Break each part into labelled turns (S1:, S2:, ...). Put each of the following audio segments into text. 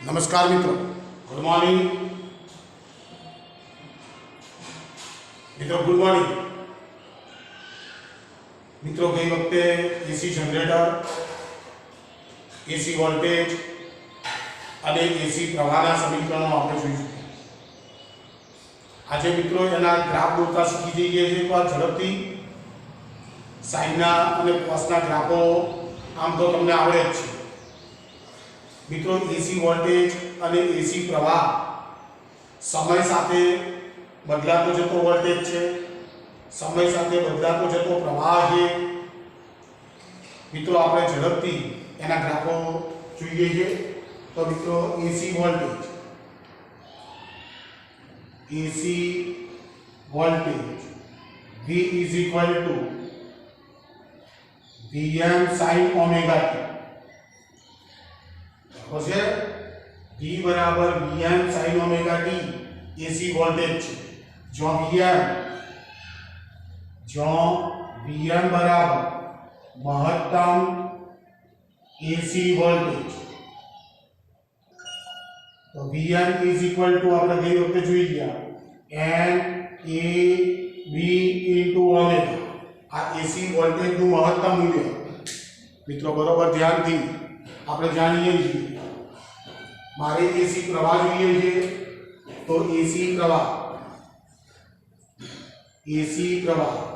S1: नमस्कार मित्रों, good morning मित्रों, गुड मॉर्निंग मित्रों। गई वक्ते एसी जनरेटर, एसी वोल्टेज અને એસી પ્રવાહના સમીકરણો આપણે જોઈશું। આજે મિત્રો એના ગ્રાફ દોરતા શીખી જઈએ છીએ તો આ ઝડપથી સાઈનના અને કોસના ગ્રાફો આમ તો તમને આવડે જ છે મિત્રો। એસી વોલ્ટેજ અને એસી પ્રવાહ સમય સાથે બદલાતો જતો વોલ્ટેજ છે, સમય સાથે બદલાતો જતો પ્રવાહ છે મિત્રો। આપણે ઝડપથી એના ગ્રાફો જોઈએ છીએ तो मित्रों AC voltage V is equal to Vm sin omega t। V बराबर Vm sin omega t AC voltage जो Vm बराबर महत्तम एसी वोल्टेज तो Vm इज इक्वल टू આપણે ગઈ વખતે જોઈ ગયા N A B into omega. આ એસી વોલ્ટેજ નું મહત્તમ મૂલ્ય મિત્રો બરોબર ધ્યાનથી આપણે જાણીએ છીએ। મારે એસી પ્રવાહ જોઈએ છે તો એસી પ્રવાહ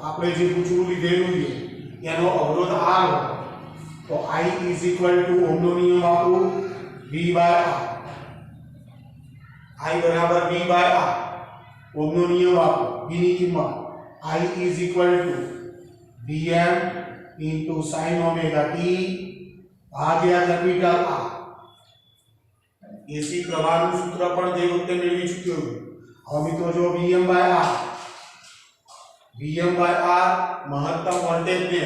S1: આપણે જે પૂછવું લીધેલું છે એનો અવરોધ R તો I इज इक्वल टू ઓહમનો નિયમ વાપરો V બાય R। I बराबर V बाय R ओमनो नियम आपको V ની કિંમત I is equal to Vm into sin omega t ભાગ્યા કેપિટલ R। એસી પ્રવાહનું સૂત્ર પણ જે વખતે મેળવી ચૂક્યો છું। હવે મિત્રો જો Vm બાય R મહત્તમ વોલ્ટેજ ને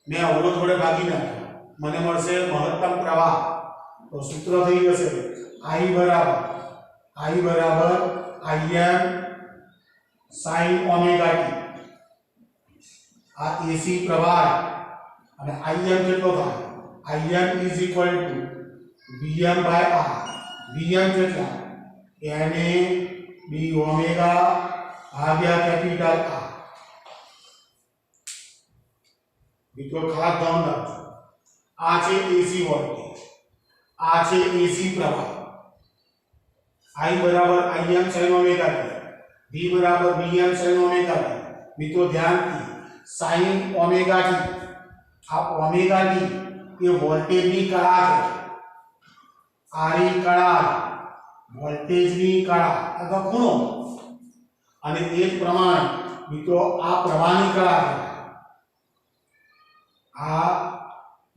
S1: મેં અવરોધ વડે ભાગી નાખ્યા, મને મળશે મહત્તમ પ્રવાહ। તો સૂત્ર થઈ જશે I બરાબર Im sin ओमेगा t। आ एसी प्रवाह અને Im કેટલો થાય Im is equal to Vm by R। Vm કેટલા Na b ઓમેગા ભાગ્યા કેપિટલ R। મિત્રો ખાસ ધ્યાન રાખજો, આ છે એસી વોલ્ટેજ, આ છે એસી પ્રવાહ। I बराबर Im sin omega t, V बराबर Vm sin ओमेगा t। मित्रों ध्यान की sin ओमेगा t आ ओमेगा t ये वोल्टेज ની કળા છે, આરી કળા વોલ્ટેજ ની કળા અથવા ખૂણો, અને એ જ પ્રમાણે મિત્રો આ પ્રવાહની કળા છે, આ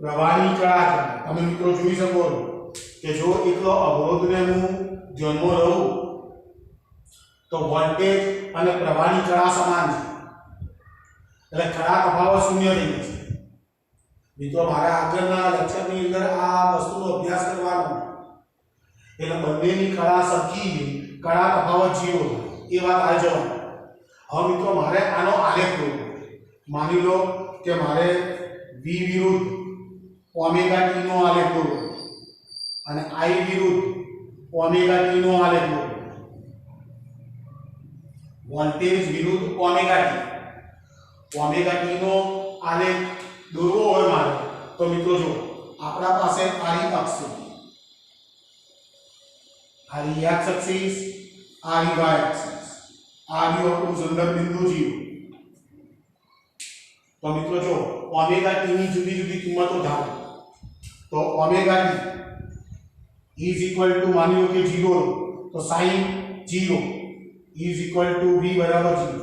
S1: પ્રવાહની કળા છે। તમે મિત્રો જોઈ શકો છો કે જો એકલો અવરોધને હું ધ્યાનમાં રહું તો વોલ્ટેજ અને પ્રવાહની કળા સમાન છે, એટલે કળા તફાવત શૂન્ય થઈ જશે। મિત્રો મારા આગળના લેક્ચરની અંદર આ વસ્તુનો અભ્યાસ કરવાનો, એટલે બંનેની કળા સરખી છે, કળા તફાવત 0 એ વાત આવી જવાની। હવે મિત્રો મારે આનો આલેખ દોરવો, માની લો કે મારે V વિરુદ્ધ ઓમેગા t નો આલેખ દોરવો અને I વિરુદ્ધ ओमेगा t નો આલેખ દોરો, વોલ્ટેજ વિરુદ્ધ ઓમેગા t નો આલેખ દોરવો હોય મારે તો મિત્રો જો આપણા પાસે આરી અક્ષ છે, આરી x एक्सिस, આરી y एक्सिस, આરી આપણું સંદર્ભ બિંદુ 0। તો મિત્રો જો ઓમેગા t ની જુદી જુદી કિંમતો ધારો તો omega t is equal to मान लो कि 0 तो sin 0 is equal to V बराबर 0।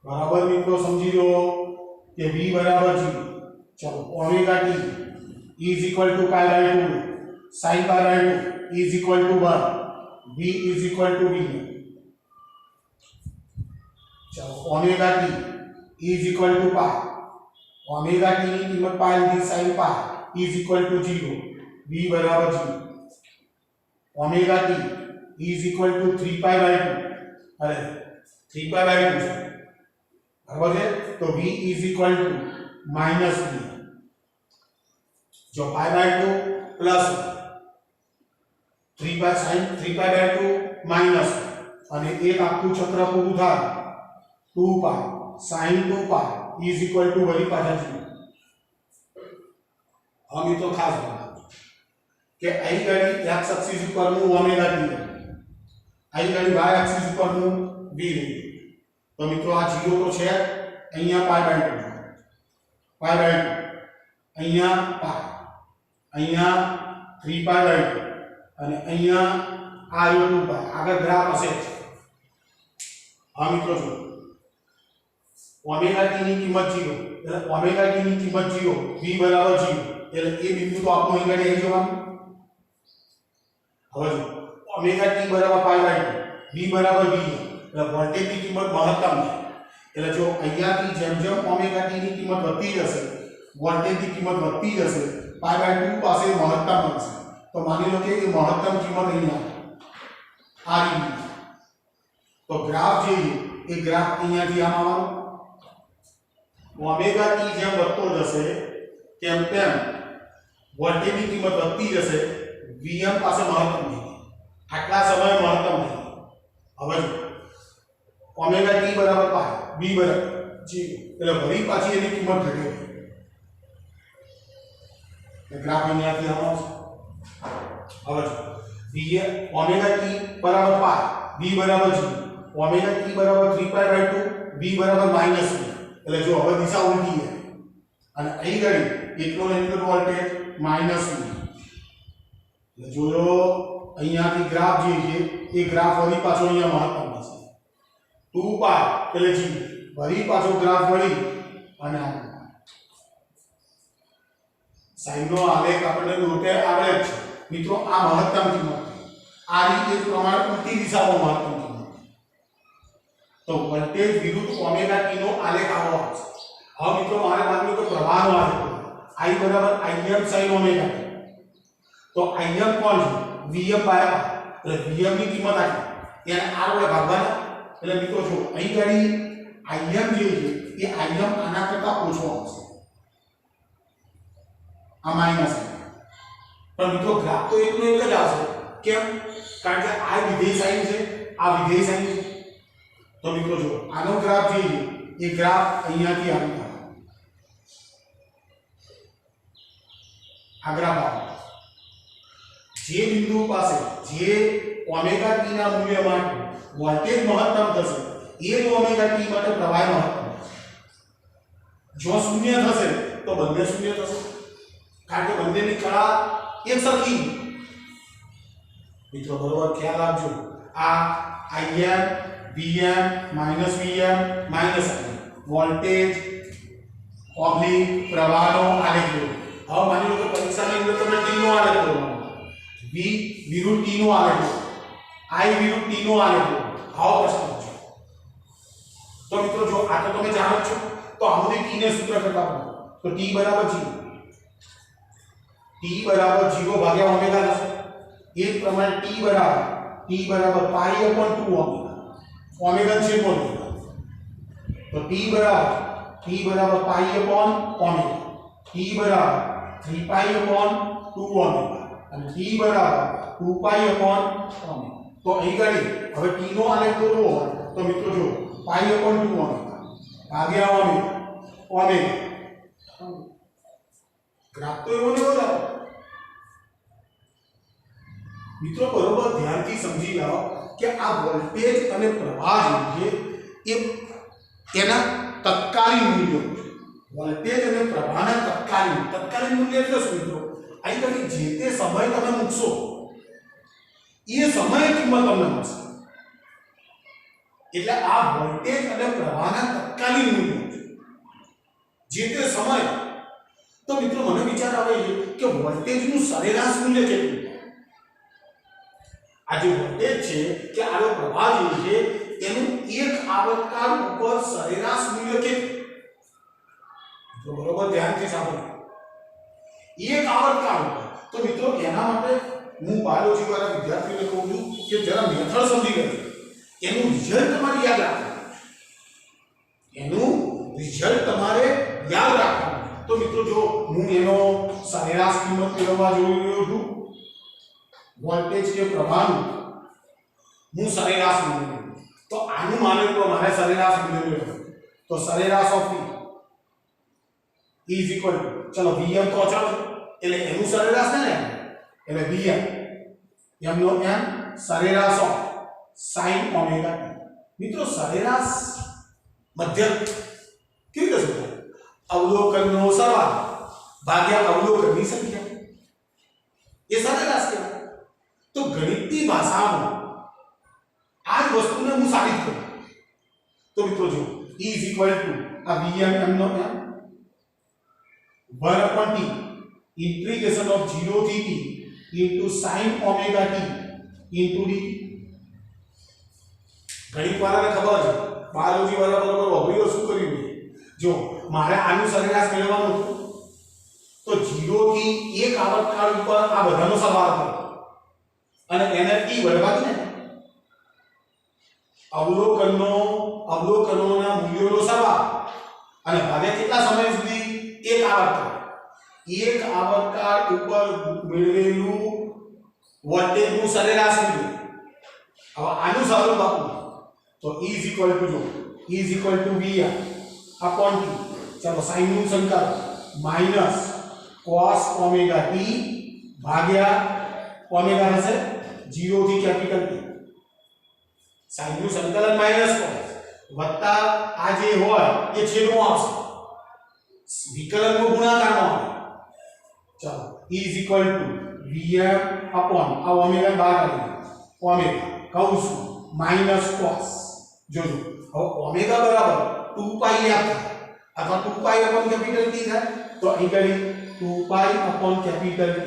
S1: बराबर मित्रों समझी लो कि V बराबर 0। चलो omega t is equal to pi by 2 sin pi by 2 is equal to 1 V is equal to V। चलो omega t is equal to pi, omega t की कीमत पाई दी sin pi is equal to 0 V बराबर 0। Omega t is equal to 3 pi by 2, अरे 3 pi by 2 बराबर है, तो V is equal to -V। जो π/2 plus 3π sin 3π/2 minus અને એક આખું ચક્ર પૂરું થાય 2π sin 2π ઇઝ ઇક્વલ ટુ વળી પાછા 0. हम ये तो खास बना कि आई गाड़ी x एक्सिस पर નું ઓમેગા t आई गाड़ी y एक्सिस पर નું v લે તો મિત્રો આ 0 તો છે અહીંયા π/2 અહીંયા π અહીંયા 3π/2 અને અહીંયા આ 2π આગળ ગ્રાફ હશે. હા મિત્રો જો ઓમેગા t ની કિંમત 0 એટલે ઓમેગા t ની કિંમત 0 v બરાબર 0 એટલે એ બિંદુ તો આપણો અહીં ગાડી આવી જવાનું. હવે જો ઓમેગા t બરાબર π/2 v બરાબર v એટલે વોલ્ટેજ ની કિંમત મહત્તમ છે. એટલે જો અહીંયાથી જેમ જેમ ઓમેગા t ની કિંમત વધતી જશે વોલ્ટેજ ની કિંમત વધતી જશે π/2 પાસે મહત્તમ બનશે. તો માની લો કે એ મહત્તમ કિંમત અહીંયા આ રીતે. તો ગ્રાફ જે એ ગ્રાફ અહીંયાથી આમ આવવાનો ઓમેગા t જેમ વધતો જશે તેમ તેમ वोल्टेज की कीमत વધતી જશે Vm પાસે મહત્તમ થઈ આટલા સમય મહત્તમ થઈ. હવે ઓમેગા t બરાબર π v બરાબર 0 એટલે વળી પાછી એની કિંમત ઘટે. એ ગ્રાફ અહીંયાથી આવવાનો છે. હવે ઓમેગા t બરાબર π v બરાબર 0 ઓમેગા t બરાબર 3π/2 v બરાબર -v એટલે જો હવે દિશા ઉલટી છે અને અહીં ગણી એટલો ને એટલો વોલ્ટેજ माइनस में जो अहींयाथी ग्राफ जे छे ए ग्राफ वरी पाछो अहींया महत्तम थशे 2π એટલે जी वरी पाछो ग्राफ वળી અને આ સાઈન નો આલેખ આપણે દોરતે આવડે છે મિત્રો. આ મહત્તમ કિંમત આ રીતે પ્રમાણે ઉલટી દિશામાં મહત્તમ કિંમત તો વોલ્ટેજ વિરુદ્ધ ઓમેગા t નો આલેખ આવો છે. હવે મિત્રો મારે માનવું કે પ્રવાહનો આલેખ I बराबर Im sin ओमेगा तो Im કોણ છે Vm બાય r એટલે Vm ની કિંમત આટલી એને r વડે ભાગવાના એટલે મિત્રો જો અહીં ગાડી Im જે છે એ Im આના કરતા ઓછો આવશે આ માઈનસ પણ મિત્રો ગ્રાફ તો એકનો એક જ આવશે. કેમ? કારણ કે આ વિધેય સાઈન છે આ વિધેય સાઈન છે. તો મિત્રો જો આનો ગ્રાફ જે છે એ ગ્રાફ અહીંયાથી આવી आग्रा जे बिंदु पासे जे ओमेगा t ना मूल्य माटे वोल्टेज महत्तम थशे ए ज ओमेगा t माटे प्रवाह महत्तम जो शून्य थशे तो बंने शून्य थशे कारण के बंनेनी कला एक सरखी. मित्रों बरोबर ख्याल आपजो आ Im Vm minus Vm minus Im voltage ऑब्लिक प्रवाहनो आलेख लो. अब मानी लो कि परीक्षा में अंदर तुम्हें t नो आलेख करवानो v विरुद्ध t नो आलेख I विरुद्ध t नो आलेख आओ प्रश्न पूछो. तो मित्रों जो आ तो तुम्हें जानो छो तो आमुदी t ने सूत्र करता हो तो t बराबर 0 भाग्या ओमेगा થશે. एक प्रमाणे t बराबर π/2 ओमेगा ओमेगा છે કોણ तो t बराबर π/ओमेगा t बराबर 3π/2 ओमेगा અને t बराबर 2π/ओमेगा. तो અહીં ગાડી હવે t નો આલેખ દોરવો હોય તો મિત્રો જો π/2 ઓમેગા ભાગ્યા ઓમેગા ગ્રાફ તો એવો ને એવો જ આવે. મિત્રો બરોબર ધ્યાનથી સમજી જાઓ કે આ વોલ્ટેજ અને પ્રવાહ જે છે એ તેના તત્કાલીન મૂલ્યો છે. वोल्टेज અને પ્રવાહના તત્કાલીન મૂલ્ય એટલે શું મિત્રો? અહીં તમે જે તે સમય તમે મૂકશો એ સમય કિંમત તમને મળશે એટલે આ વોલ્ટેજ અને પ્રવાહના તત્કાલીન મૂલ્યો છે જે તે સમય. તો મિત્રો મને વિચાર આવે છે કે વોલ્ટેજનું સરેરાશ મૂલ્ય કેટલું? આ જે વોલ્ટેજ છે કે આનો પ્રવાહ જે છે તેનું એક આવર્તકાળ ઉપર સરેરાશ મૂલ્ય કેટલું? तो बरोबर ध्यान से सांभळो एक आवर्तकाल तो मित्रों एना माटे हूँ बायोलॉजी वाला विद्यार्थी ने कहूं छूं कि जरा मेथड समझी लेजो एनु रिजल्ट तमारे याद राखो एनु रिजल्ट तमारे याद राखो. तो तो मित्रों जो હું એનો સરેરાશ કિંમત મેળવવા જોઈ રહ્યો છું વોલ્ટેજ કે પ્રવાહનું હું સરેરાશ મૂલ્ય મેળવું તો આનું માને તો મારે સરેરાશ મૂલ્ય મેળવવું તો સરેરાશ of v is equal to ચલો vm તો અચળ છે એટલે એનું સરેરાશ ને એટલે vm m નો m સરેરાશ ઓફ sin ઓમેગા t મિત્રો સરેરાશ મધ્યક કેવી રીતે શોધાય अवलोकनનો સરવાળો ભાગ્યા અવલોકનની સંખ્યા એ સરેરાશ કહેવાય તો ગણિતની ભાષામાં આ જ વસ્તુને હું સાબિત કરું તો મિત્રો જો E is equal to આ Vm m no m 1 upon t integration of 0 થી t into sin omega t into dt ગણિત વાળાને ખબર છે બાયોલોજી વાળા બરોબર વગડીઓ શું કર્યું જો મારે આનું સરેરાશ મેળવવાનું હતું તો 0 થી 1 આવર્તકાળ ઉપર આ બધાનો સરવાળો કરો અને એને t વડવાથી ને અવલોકનોના મૂલ્યોનો સરવાળો અને ભાગે કેટલા સમય સુધી 1 આવર્તકાળ ઉપર મેળવેલું વોલ્ટેજનું સરેરાશ મૂલ્ય હવે આનું સરળ બાપુ તો E is equal to जो E is equal to VR upon t चलो sin નું સંકલન माइनस cos ओमेगा t भाग्या ओमेगा હશે 0 થી કેપિટલ T sin નું સંકલન માઈનસ cos વત્તા આ જે હોય એ છેદમાં આવશે વિકલનનો ગુણાકારમાં આવે ચલો E is equal to Vm upon આ ઓમેગા બહાર કાઢી ઓમેગા કૌંસ માઈનસ cos જોજો હવે ઓમેગા બરાબર 2 પાઈ f अथवा 2 पाई अपॉन कैपिटल t है तो અહીં કરી 2 pi upon capital t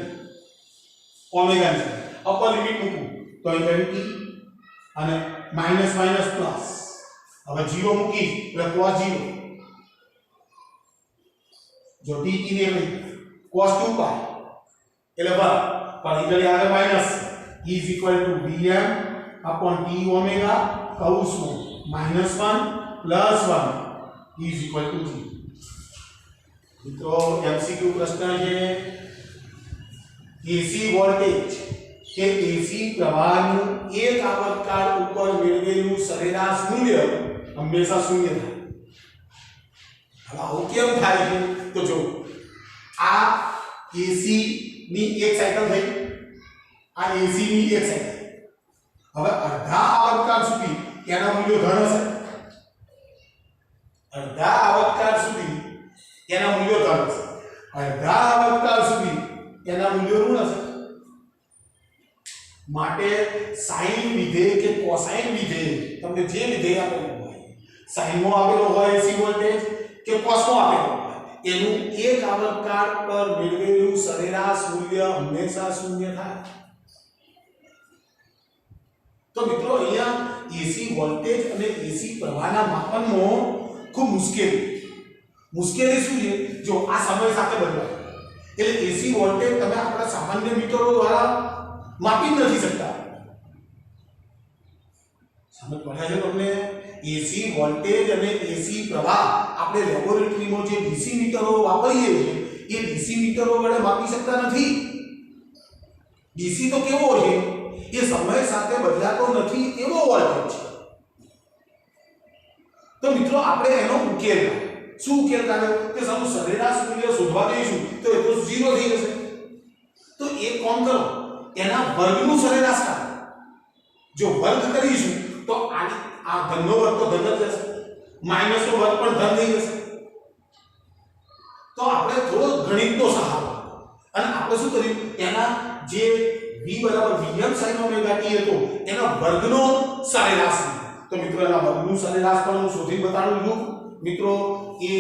S1: omega ની અપર લિમિટ મૂકું તો અહીં કરી t અને માઈનસ માઈનસ પ્લસ હવે 0 મૂકી એટલે cos 0 જો t t ને લઈ cos 2 પાઈ એટલે બરાબર પણ અહીં કરી આગળ minus E is equal to Vm upon t omega કૌંસમાં -1 + 1 is equal to 0 મિત્રો એમસીક્યુ પ્રશ્ન છે એસી વોલ્ટેજ કે એસી પ્રવાહનું એક આવર્તકાળ ઉપર મેળવેલું સરેરાશ મૂલ્ય હંમેશા શૂન્ય થાય હવે આવું કેમ થાય છે તો જો આ એસી ની એક સાયકલ થઈ આ એસી ની એક સાયકલ હવે અડધા આવર્તકાળ સુધી એના મૂલ્યો ધન હશે અડધા આવર્તકાળ સુધી એના મૂલ્યો ધન હશે અડધા આવર્તકાળ સુધી એના મૂલ્યો ઋણ હશે માટે સાઇન વિધેય કે કોસાઇન વિધેય તમને જે વિધેય આપેલું હોય સાઇન માં આપેલો હોય એસી વોલ્ટેજ કે કોસ માં આપેલો હોય એનું એક આવર્તકાળ પર મેળવેલું સરેરાશ મૂલ્ય હંમેશા શૂન્ય થાય તો મિત્રો અહીંયા એસી વોલ્ટેજ અને એસી પ્રવાહના માપનમાં ખૂબ મુશ્કેલી શું છે જો આ સમય સાથે બદલાય એટલે એસી વોલ્ટેજ તમે આપણા સામાન્ય મીટરો દ્વારા માપી નથી શકતા સમજ પડ્યા છે તમને એસી વોલ્ટેજ અને એસી પ્રવાહ આપણે લેબોરેટરીમાં જે ડીસી મીટરો વાપરીએ છીએ એ ડીસી મીટરો વડે માપી શકતા નથી ડીસી તો કેવો છે એ સમય સાથે બદલાતો નથી એવો વોલ્ટેજ છે તો મિત્રો આપણે એનો ઉકેલ શું ઉકેલ કાઢ્યો કે સારું સરેરાશ મૂલ્ય શોધવા જઈશું તો એ તો 0 થઈ જશે તો એક કામ કરો એના વર્ગનું સરેરાશ કાઢો જો વર્ગ કરીશું તો આ ધનનો વર્ગ તો ધન જ રહેશે માઈનસનો વર્ગ પણ ધન થઈ જશે તો આપણે થોડો ગણિતનો સહારો અને આપણે શું કર્યું એના જે v બરાબર vm sin ઓમેગા t હતો એના વર્ગનો સરેરાશ તો મિત્રો એના વર્ગનું સરેરાશ પણ હું શોધી બતાડું છું મિત્રો એ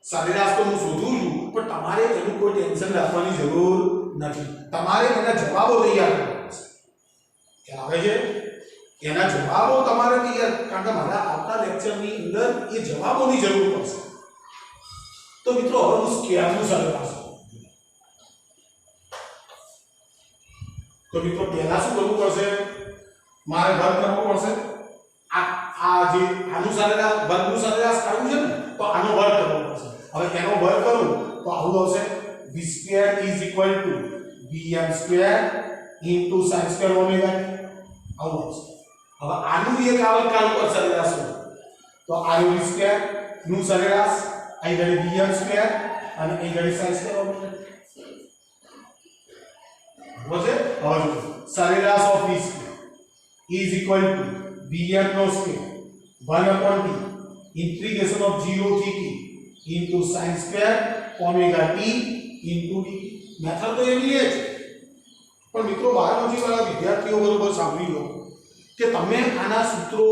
S1: સરેરાશ તો હું શોધું છું પણ તમારે એનું કોઈ ટેન્શન રાખવાની જરૂર નથી તમારે એના જવાબો તૈયાર કરવાના છે ખ્યાલ આવે છે એના જવાબો તમારે તૈયાર કારણ કે મારા આવતા લેક્ચરની અંદર એ જવાબોની જરૂર પડશે તો મિત્રો હવે હું સ્કેલનું સરેરાશ તો મિત્રો પહેલા શું કરવું પડશે મારે વર્ગ કરવો પડશે આ જે આનું સરેરાશ વર્ગનું સરેરાશ કાઢવું છે ને તો આનો વર્ગ કરવો પડશે હવે એનો વર્ગ કરું તો આવું આવશે v square is equal to vm square into sin square omega t આવું આવશે. હવે આનું એક આવર્તકાળ ઉપર સરેરાશ હોય તો આ v સ્ક્વેર નું સરેરાશ અહીં ગણી vm સ્ક્વેર અને અહીં ગણી sin સ્ક્વેર ઓમેગા t બરાબર છે. હવે જો સરેરાશ of v square is equal to vm નો square 1 upon t integration of 0 થી t into sin square omega t into d. Method તો એવી જ પણ મિત્રો બાયોલોજી વાળા વિદ્યાર્થીઓ બરોબર સાંભળી લો કે તમે આના સૂત્રો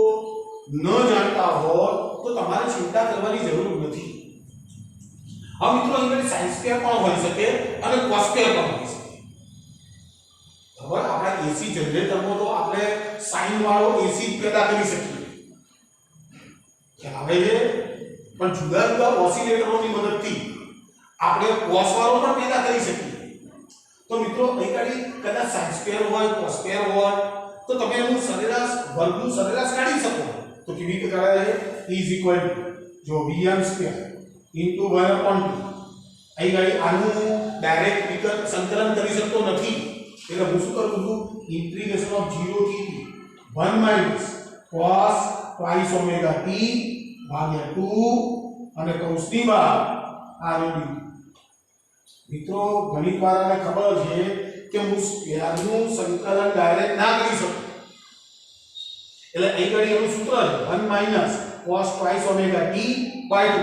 S1: ન જાણતા હો તો તમારે ચિંતા કરવાની જરૂર નથી. હવે મિત્રો અહીં sin square પણ હોઈ શકે અને cos square પણ હોઈ શકે. બરાબર આપણા એસી જનરેટરમાં તો આપણે સાઇન વાળો એસી પેદા કરી શકીએ ખ્યાલ આવે છે પણ જુદા જુદા ઓસિલેટરોની મદદથી આપણે cos વાળો પણ પેદા કરી શકીએ. તો મિત્રો અહીં કાઢી કદાચ sin સ્ક્વેર હોય cos સ્ક્વેર હોય તો તમે એનું સરેરાશ વર્ગનું સરેરાશ કાઢી શકો. તો કેવી રીતે કાઢાય is equal to જો vm square into 1 upon t અહીં કાઢી આનું ડાયરેક્ટ વિકલ સંકલન કરી શકતો નથી એટલે હું શું કરું છું ઇન્ટિગ્રેશન ઓફ 0 થી t 1 minus cos twice omega t ભાગ્યા 2 અને કૌંસની બહાર r d. મિત્રો ઘણી વાર આને ખબર છે કે હું સ્ક્વેરનું સંકલન ડાયરેક્ટ ના કરી શકું એટલે અહીં ઘડી એનું સૂત્ર છે 1 minus cos twice omega t by 2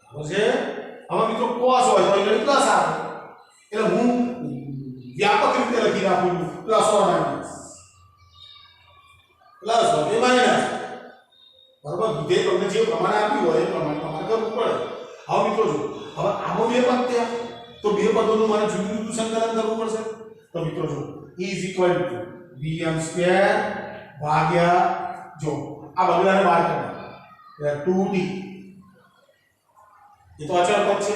S1: બરાબર છે. હવે મિત્રો cos હોય તો અહીં ઘડી પ્લસ આવે એટલે હું વ્યાપક રીતે લખી રાખું પ્લસ ઓર માઈનસ પ્લસ હોય માઈનસ બરાબર. વિધેય તમને જે પ્રમાણે આપ્યું હોય એ પ્રમાણે તમારે કરવું પડે. હવે મિત્રો જો હવે આમાં બે પદ થયા તો બે પદોનું મારે જુદું જુદું સંકલન કરવું પડશે. તો મિત્રો જો is equal to vm square ભાગ્યા જો આ બગડાને બહાર કાઢો 2t એ તો અચળ પદ છે.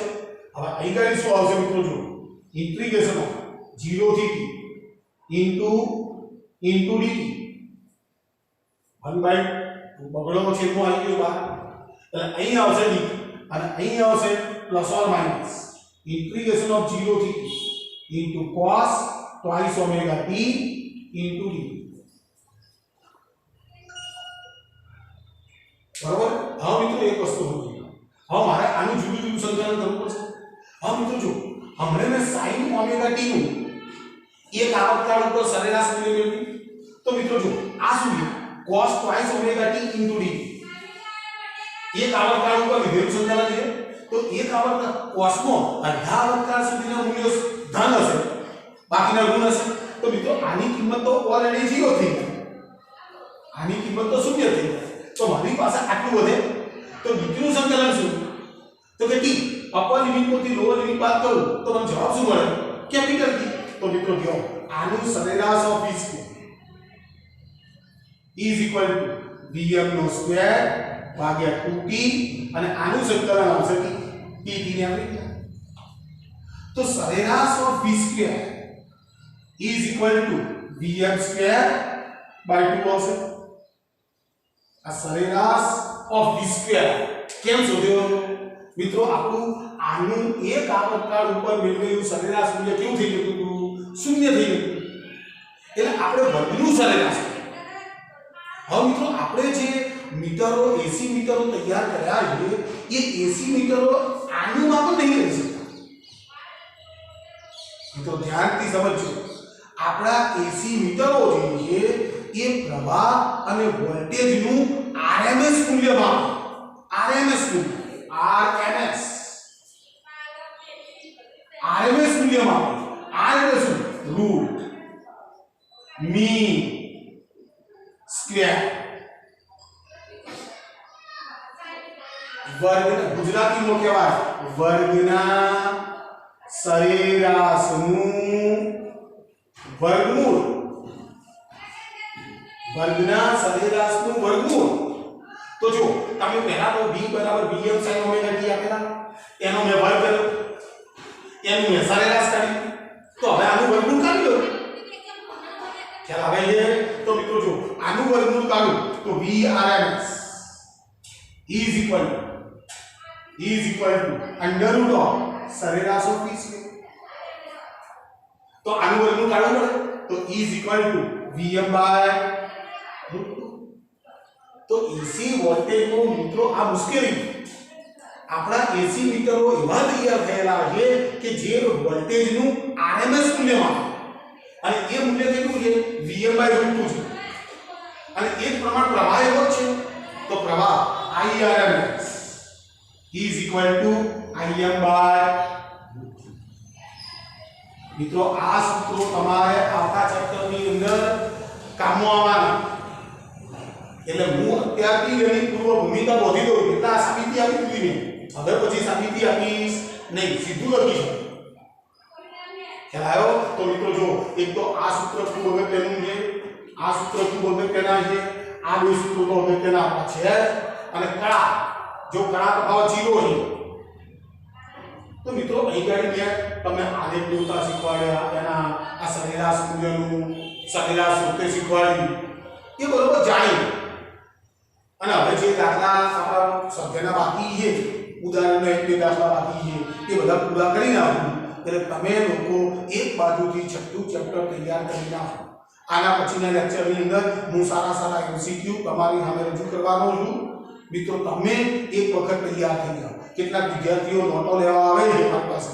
S1: હવે અહીં કઈ શું આવશે મિત્રો જો integration of 0 થી t into dt 1 by 2 બગડો છેદમાં આવી ગયો બહાર એટલે અહીં આવશે dt અને અહીં આવશે plus or minus integration of 0 થી t into cos twice omega t into dt બરાબર. હવે મિત્રો એક વસ્તુ હોવી હવે મારે આનું જુદું જુદું સંકલન કરવું પડશે. હવે મિત્રો જો हमने में sin ओमेगा t નું એક આવર્તકાળ ઉપર સરેરાશ મૂલ્ય મેળવ્યું તો મિત્રો જો આ શું છે cos twice omega t into d એક આવર્તકાળ ઉપર વિધેય સંકલન છે તો એક આવર્તકાળ cos નો અડધા આવર્તકાળ સુધીના મૂલ્યો ધન હશે બાકીના ઋણ હશે. તો મિત્રો આની કિંમત તો ઓલરેડી 0 થઈ ગઈ આની કિંમત તો 0 થઈ ગઈ તો મારી પાસે આટલું વધે તો dt નું સંકલન શું તો કે t અપર લિમિટ માંથી લોઅર લિમિટ બાદ કરું તો મને જવાબ શું મળે કેપિટલ t. તો મિત્રો જો આનું સરેરાશ of v square is equal to vm નો સ્ક્વેર ભાગ્યા 2t અને આનું સંકલન આવશે t ને આપણે તો સરેરાશ of v square is equal to vm square by 2 આવશે. આ સરેરાશ ઓફ v સ્ક્વેર કેમ શોધ્યો મિત્રો આપણું આનું એક આવર્તકાળ ઉપર મેળવેલું સરેરાશ મૂલ્ય કેવું થઈ ગયું હતું શૂન્ય થઈ ગયું એટલે આપણે વર્ગનું સરેરાશ. હવે મિત્રો આપણે જે મીટરો એસી મીટરો તૈયાર કર્યા છે એ એસી મીટરો આનું માપ નહીં રહી શકતા. મિત્રો ધ્યાનથી સમજજો આપણા એસી મીટરો જે છે એ પ્રવાહ અને વોલ્ટેજનું આરએમએસ મૂલ્ય માપે આરએમએસ મૂલ્ય RMS મૂલ્યમાં R એટલે શું રૂટ મીન સ્ક્વેર વર્ગ ગુજરાતીમાં કહેવાય વર્ગના સરેરાશનું વર્ગમૂળ વર્ગના સરેરાશનું વર્ગમૂળ. તો જો તમે પહેલા તો v બરાબર vm sin omega t આપેલા એનો મેં વર્ગ કર્યો એનું મેં સરેરાશ કાઢી તો હવે આનું વર્ગમૂળ કાઢી લો ખ્યાલ આવે છે. તો મિત્રો જો આનું વર્ગમૂળ કાઢું તો vrms is equal to is equal to under root of सरेराश ऑफ पी स्क्वायर। तो આનું વર્ગમૂળ કાઢવું પડે તો is equal to Vm by √2। તો એસી વોલ્ટેજ નો મિત્રો આ મુશ્કેલી આપણા એસી મીટરો એવા તૈયાર થયેલા છે કે જે વોલ્ટેજ નું આરએમએસ મૂલ્ય માપે અને એ મૂલ્ય કેટલું છે Vm બાય √2 છે અને એ જ પ્રમાણ પ્રવાહ એવો છે તો પ્રવાહ Irms is equal to Im by મિત્રો આ સૂત્રો તમારે આવતા ચેપ્ટરની અંદર કામમાં આવવાના એટલે હું અત્યારથી એની પૂર્વ ભૂમિકા બોધી દઉં એટલે આ સાબિતી આપી દીધી મેં હવે પછી સાબિતી આપીશ નહીં સીધું લખી છે ખ્યાલ આવ્યો તો મિત્રો જો એક તો આ સૂત્ર ખૂબ અગત્યનું છે આ સૂત્ર ખૂબ અગત્યના છે આ બે સૂત્રો તો અગત્યના આપણા છે અને કળા જો કળા તફાવત 0 છે तो मित्रों અહીં ગાડી મેં તમને આલેખ દેવતા શીખવાડ્યા એના આ સરેરાશ મૂલ્યનું સરેરાશ સૂત્ર શીખવાડ્યું એ બરોબર જાણી અને હવે જે દાખલા આપણા સભ્યના બાકી છે ઉદાહરણનો એક બે દાખલા બાકી છે એ બધા પૂરા કરી નાખો એટલે તમે લોકો એક બાજુથી છઠ્ઠું ચેપ્ટર તૈયાર કરી નાખો આના પછીના લેક્ચરની અંદર હું સારા સારા એમસીક્યુ તમારી સામે રજૂ કરવાનો છું મિત્રો તમે એક વખત તૈયાર થઈ જાઓ કેટલાક વિદ્યાર્થીઓ નોટો લેવા આવે છે મારી પાસે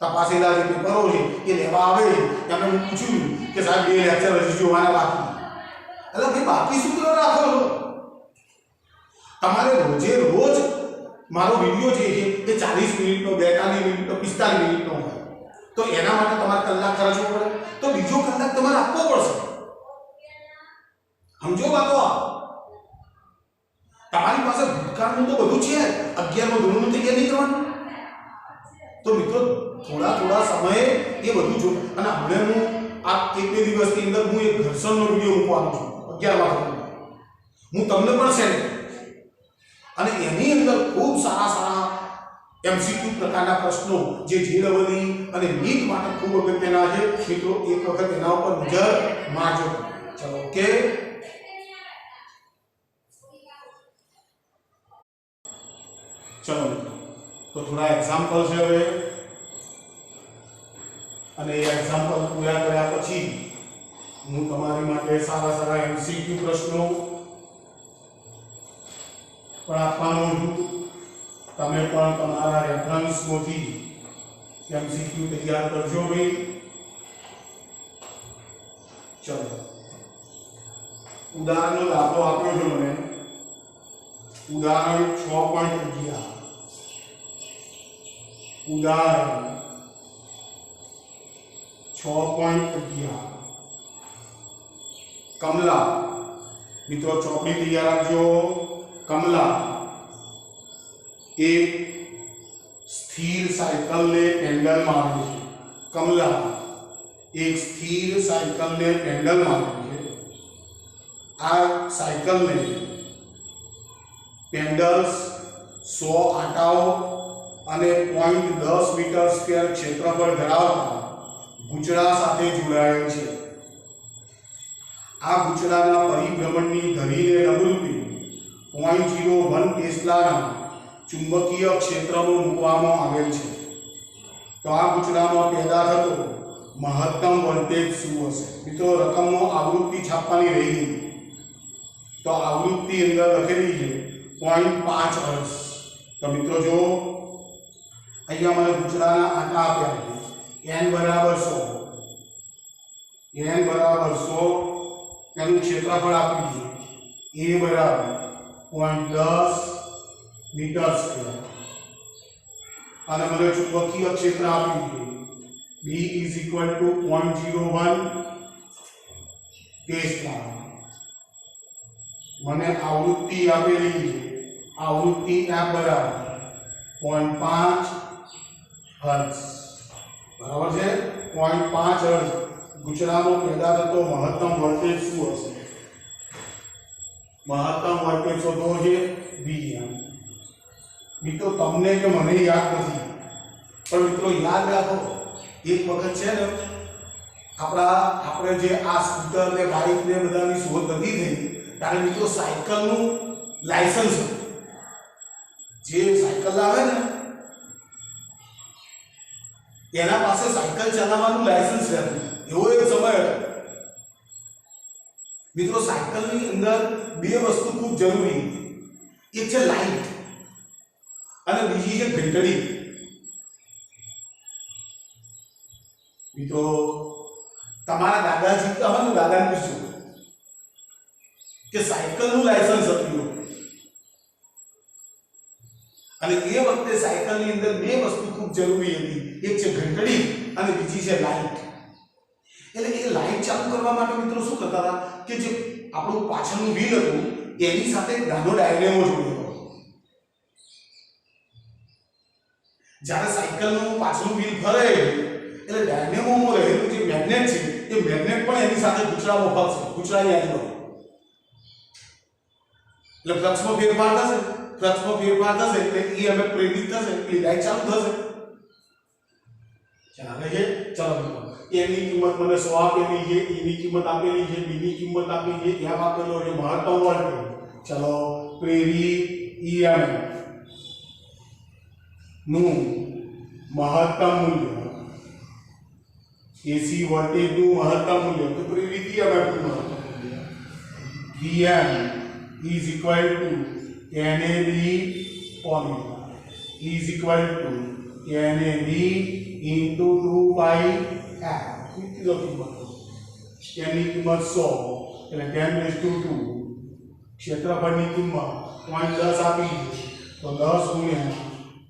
S1: તપાસેલા જે પેપરો છે એ લેવા આવે છે એમને હું પૂછ્યું કે સાહેબ બે લેક્ચર હજી જોવાના બાકી એટલે ભાઈ બાકી સૂત્ર રાખો છો તમારે રોજે રોજ મારો વિડિયો જે છે એ 40 મિનિટનો 42 મિનિટનો 45 મિનિટનો હોય તો એના માટે તમારે કલાક ખર્ચવો પડે તો બીજો કલાક તમારે આપવો પડશે સમજો વાતો આ તમારી પાસે ભૂતકાળનું તો બધું છે 11મો ધોરણનું તૈયાર નહીં કરવાનું તો મિત્રો થોડા થોડા સમયે એ બધું જો અને હવે હું આ એક બે દિવસની અંદર હું એક ઘર્ષણનો વિડિયો મૂકવાનો છું 11મા ધોરણનો હું તમને પણ શેર અને એની અંદર ખૂબ સારા સારા એમસીક્યુ પ્રકારના પ્રશ્નો જે જેડબલઈ અને નીટ માટે ખૂબ અગત્યના છે મિત્રો એક વખત એના ઉપર નજર મારજો ચલો ઓકે चलो तो थोड़ा एग्जाम्पल से હવે અને એ એग्जाम्पल પૂરા કર્યા પછી હું તમારી માટે સારા સારા એમસીક્યુ પ્રશ્નો પણ આપવાનો છું તમે પણ તમારા રેફરન્સમાંથી એમસીક્યુ તૈયાર કરજો ભાઈ ચલો ઉદાહરણનો દાખલો આપ્યો છે મને ઉદાહરણ 6.11 उदाहरण 6.11 कमला मित्रों चौपड़ी तैयार रखो कमला एक स्थिर साइकिल ने पेंडल मारे कमला एक स्थिर साइकिल ने पेंडल मारे आ साइकिल ने पेंडल्स 100 आटाओ અને 0.10 મીટર સ્ક્વેર ક્ષેત્રફળ ધરાવતા ગુચડા સાથે જોડાયેલ છે આ ગુચડાના પરિભ્રમણની ધરીને લંબરૂપે 0.01 ટેસ્લાના ચુંબકીય ક્ષેત્રમાં મૂકવામાં આવેલ છે તો આ ગુચડામાં પેદા થતો મહત્તમ વોલ્ટેજ શું હશે મિત્રો રકમનો આવૃત્તિ છાપવાની રહી ગઈ તો આવૃત્તિ અંદર લખેલી છે 0.5 હર્ટ્ઝ તો મિત્રો જો અહીંયા મને ગુચડાના આંટા આપ્યા છે n બરાબર 100 n બરાબર 100 એનું ક્ષેત્રફળ આપ્યું છે a બરાબર 0.10 મીટર સ્ક્વેર અને મને ચુંબકીય ક્ષેત્ર આપ્યું છે b is equal to 0.01 tesla મને આવૃત્તિ આપેલી છે आवृत्ति f बराबर 0.5 हर्ट्ज बराबर है 0.5 हर्ट्ज गुचरानो पैदा थतो महत्तम वोल्टेज शू हशे महत्तम वोल्टेज शोधो है Vm मित्रों तमने के मने याद नहीं पर मित्रों याद राखो एक वखत है ने आपड़ा आपणे जे आ स्कूटर ने बाइक ने बधानी शोध नथी थई त्यारे मित्रों साइकल नु लाइसेंस જે સાયકલ લાવે ને એના પાસે સાયકલ ચલાવવાનું લાયસન્સ રહેતું એવો એક સમય હતો મિત્રો સાયકલની અંદર બે વસ્તુ ખૂબ જરૂરી એક છે લાઇટ અને બીજી છે ઘંટડી મિત્રો તમારા દાદાજી તમને દાદાને પૂછ્યું કે સાયકલનું લાયસન્સ હતું અને એ વખતે સાયકલની અંદર બે વસ્તુ ખૂબ જરૂરી હતી એક છે ઘંટડી અને બીજી છે લાઇટ એટલે એ લાઇટ ચાલુ કરવા માટે મિત્રો શું કરતા હતા કે જે આપણું પાછળનું વ્હીલ હતું એની સાથે એક નાનો ડાયનેમો જોડેલો જ્યારે સાયકલનું પાછળનું વ્હીલ ફરે એટલે ડાયનેમોમાં રહેલું જે મેગ્નેટ છે એ મેગ્નેટ પણ એની સાથે ગુચડામાં ફરશે ગુચડાની આજુબાજુ એટલે ફ્લક્સમાં ફેરફાર થશે એટલે EMF પ્રેરિત થશે એટલે લાઇટ ચાલુ થશે ચાલે છે ચાલો મિત્રો એની કિંમત મને 100 આપેલી છે એની કિંમત આપેલી છે બીની કિંમત આપેલી છે ત્યાં આપેલો છે મહત્તમ વોલ્ટેજ ચલો પ્રેરિત EMF નું મહત્તમ મૂલ્ય AC વોલ્ટેજ નું મહત્તમ મૂલ્ય તો પ્રેરિત EMF નું મહત્તમ મૂલ્ય Vm is equal to NAB formula is equal to NAB into 2 pi f કેટલો કિંમત એની કિંમત 100 એટલે 10⁻². ક્ષેત્રફળની કિંમત 0.10 આપી તો 10 ગુણ્યા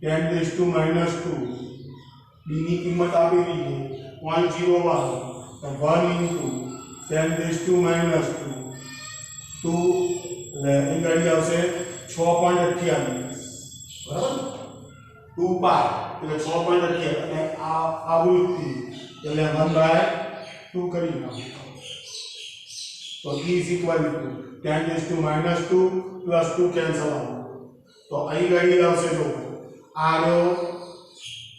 S1: 10⁻². બીની કિંમત આપેલી છે 0.01 તો 1 into 10⁻². 2 એટલે ગણી આવશે 6.28 બરાબર 2 પાઈ એટલે 6.28 અને આ આવૃત્તિ એટલે 1/2 કરી નાખો તો E is equal to 10⁻² plus 2 cancel આવે તો અહીં ગણી આવશે જો આ રહ્યો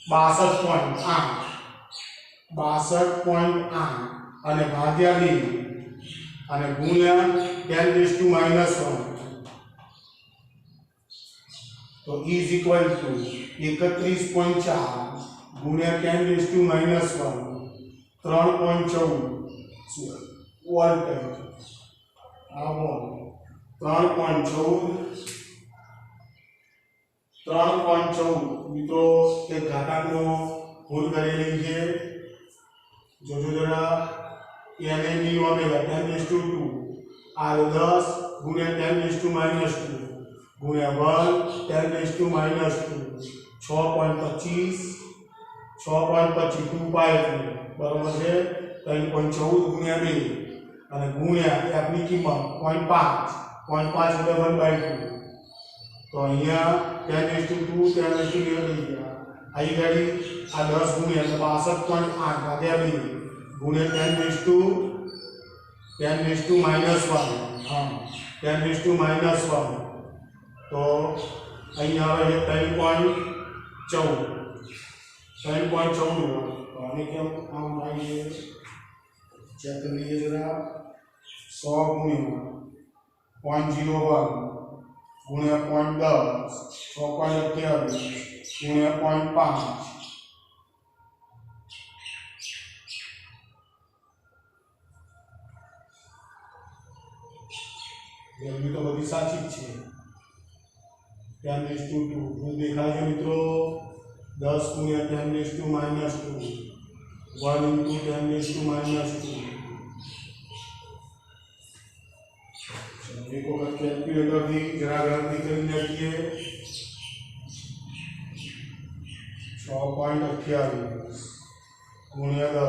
S1: 62.8 અને ભાગ્યા 2 અને ગુણ્યા 10⁻⁻1 તો E is equal to 31.4 ગુણ્યા 10⁻⁻1 3.14 વોલ્ટેજ આ વોલ્ટ 3.14 મિત્રો એક ઘાતાંકનો ભૂલ કરેલી છે જોજો જરા NAB ઓમેગા 10⁻². આ 10 ગુણ્યા 10⁻⁻² ગુણ્યા 1 10⁻². 6.25 2 પાઈ બરાબર છે 3.14 ગુણ્યા 2 અને ગુણ્યા એ આપણી કિંમત 0.5 એટલે 1/2 તો અહીંયા 10⁻² 10⁻² લઈ ગયા અહીં ગાડી આ 10 ગુણ્યા એટલે 62.8 ભાગ્યા 2 ગુણ્યા 10⁻⁻1 હા 10⁻⁻1 તો અહીં આવે છે 3.14 અને કેમ આમ આવીએ ચેક કરી લઈએ જરા 100 ગુણ્યા 0.01 ગુણ્યા 0.10 6.28 ગુણ્યા 0.5 વેલ્યુ તો બધી સાચી જ છે 10⁻². શું દેખાય છે મિત્રો 10 ગુણ્યા 10⁻². 1 into 10⁻². एक वक्त कैलकुलेटर की जरा गणतरी કરી નાખીએ 6.28 ગુણ્યા 10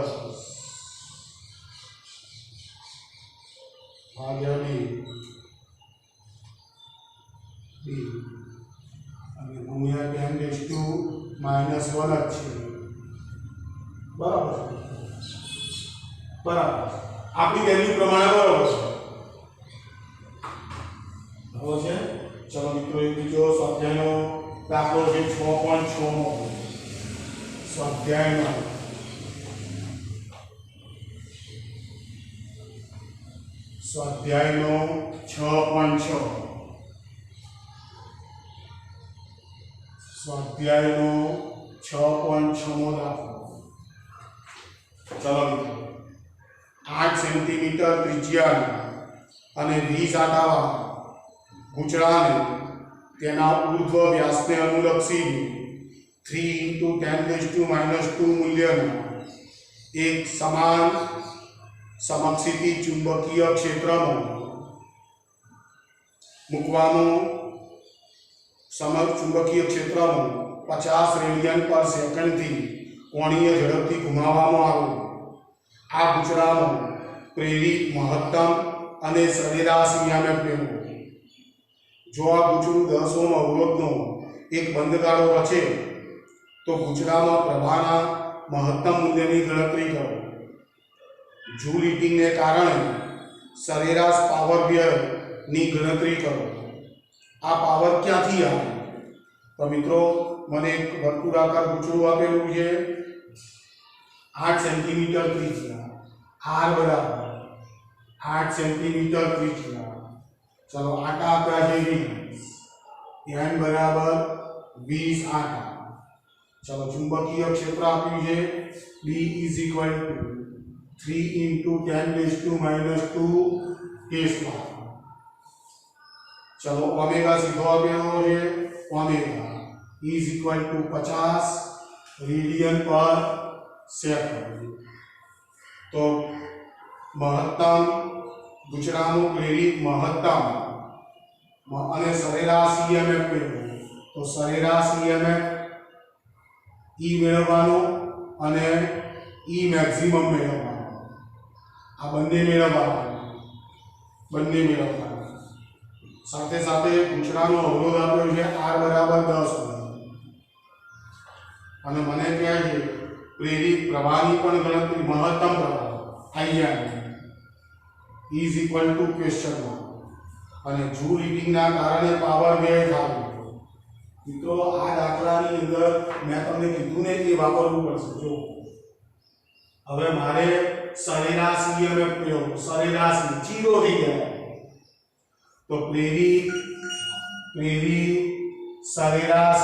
S1: ભાગ્યા 2 અને ગુણ્યા 10⁻⁻1 જ છે બરાબર આપણી વેલ્યુ પ્રમાણે બરાબર છે ચલો મિત્રો એક બીજો સ્વાધ્યાયનો દાખલો છે 6.6 સ્વાધ્યાયનો સ્વાધ્યાયનો 6.6 સ્વાધ્યાયનો 6.6મો દાખલો. ચલો મિત્રો, 8 સેન્ટીમીટર ત્રિજ્યાના અને 20 આટાવાળા ગૂંચળાને તેના ઉર્ધ્વ વ્યાસને અનુલક્ષી 3 × 10⁻² મૂલ્યના એક સમાન સમક્ષિતિ ચુંબકીય ક્ષેત્રમાં મૂકવાનું ચુંબકીય ક્ષેત્રમાં 50 રેડિયન પર સેકન્ડથી કોણીય ઝડપથી ઘુમાવવામાં આવે. આ ગૂંચળામાં પ્રેરિત મહત્તમ અને સરેરાશ EMF મેળવો. જો આ ગૂંચળું 10 ઓહ્મ અવરોધનો એક બંધ ગાળો રચે તો ગૂંચળામાં પ્રવાહના મહત્તમ મૂલ્યની ગણતરી કરો. જૂલ હીટિંગને કારણે સરેરાશ પાવર વ્યયની ગણતરી કરો. આ પાવર ક્યાંથી આવે? તો મિત્રો, મને એક વર્તુળાકાર ગૂંચળું આપેલું છે, 8 સેન્ટીમીટર ત્રિજ્યા, r બરાબર 8 સેન્ટીમીટર ત્રિજ્યા. ચલો, આટા આપ્યા છે 20, n બરાબર 20 આટા. ચલો, ચુંબકીય ક્ષેત્ર આપ્યું છે B = 3 × 10⁻² k². चलो, ओमेगा सीधो आपेलो है, ओमेगा = 50 रेडियन पर सेकंड. तो महत्तम गूंचળાનું પ્રેરિત મહત્તમ અને સરેરાશ EMF મેળવો. તો સરેરાશ EMF E મેળવવાનો અને E મેક્સિમમ મેળવવાનો. આ બંને મેળવવાના. સાથે સાથે ગૂંચળાનો અવરોધ આપ્યો છે R બરાબર 10 ઓહ્મ. અને મને કહે છે પ્રેરિત પ્રવાહની પણ ગણતરી, મહત્તમ પ્રવાહ IM ક્વેશ્ચન અને જૂલ હીટિંગના કારણે પાવર વ્યય થાય. મિત્રો, આ દાખલાની અંદર મેં તમને કીધું ને એ વાપરવું પડશે. જો હવે મારે સરેરાશ EMF મેળવવું, સરેરાશ 0 થઈ જાય તો પ્રેરિત સરેરાશ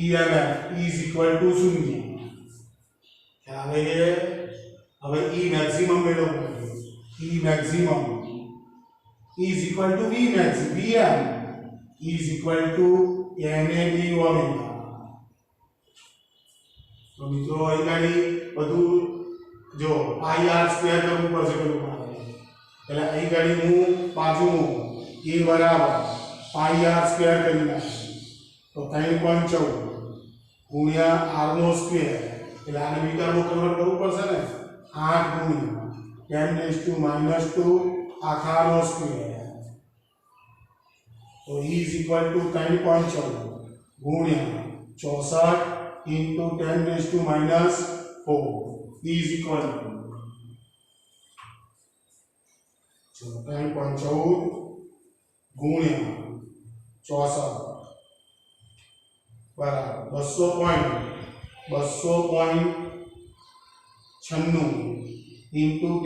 S1: EMF = 0. હવે E મેક્સિમમ મેળવવું. E maximum = Vmax, Vm = NAD omega. તો મિત્રો, અહીં ગાડી બધું જો πr² કરવું પડશે પેલું માટે. એટલે અહીં ગાડી હું પાછું E બરાબર πr² કરી નાખીશ. તો 3.14 ગુણ્યા r² એટલે આને મીટરમાં કન્વર્ટ કરવું પડશે ને. 8 ગુણ્યા 10⁻² આખાનો સ્ક્વેર. તો E = 3.14 ગુણ્યા 64 × 10⁻⁴. E = 3.14 ગુણ્યા 64 બરાબર 200.96 ×